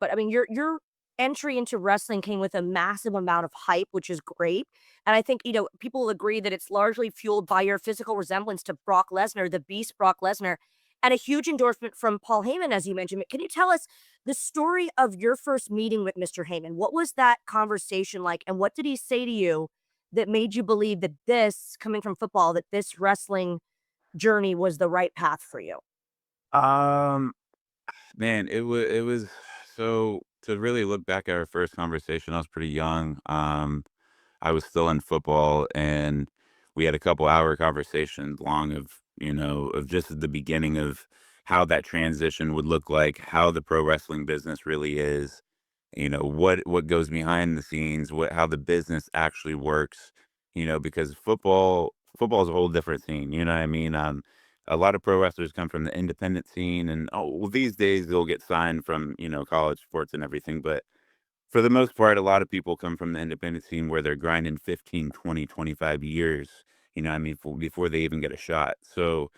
but I mean, your entry into wrestling came with a massive amount of hype, which is great. And I think, people agree that it's largely fueled by your physical resemblance to Brock Lesnar, the beast Brock Lesnar, and a huge endorsement from Paul Heyman, as you mentioned. Can you tell us the story of your first meeting with Mr. Heyman? What was that conversation like? And what did he say to you that made you believe that this, coming from football, that this wrestling journey was the right path for you? Um, Man, it was so to really look back at our first conversation, I was pretty young. I was still in football, and we had a couple hour conversation long of just the beginning of how that transition would look like, how the pro wrestling business really is, what goes behind the scenes, what how the business actually works, because football is a whole different scene, you know what I mean? A lot of pro wrestlers come from the independent scene, and these days they'll get signed from, college sports and everything, but for the most part, a lot of people come from the independent scene where they're grinding 15, 20, 25 years, I mean, before they even get a shot. So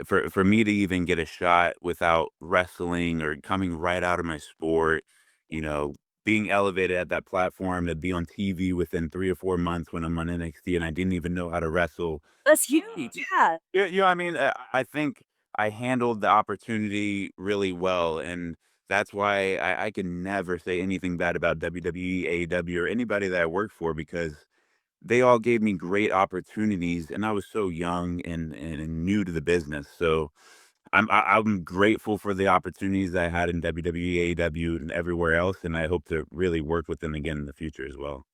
for me to even get a shot without wrestling or coming right out of my sport, you know, being elevated at that platform to be on TV within 3 or 4 months when I'm on NXT and I didn't even know how to wrestle. That's huge. Yeah. Yeah, I mean, I think I handled the opportunity really well, and that's why I can never say anything bad about WWE, AEW, or anybody that I work for because they all gave me great opportunities, and I was so young and new to the business. So I'm grateful for the opportunities I had in WWE, AEW, and everywhere else, and I hope to really work with them again in the future as well.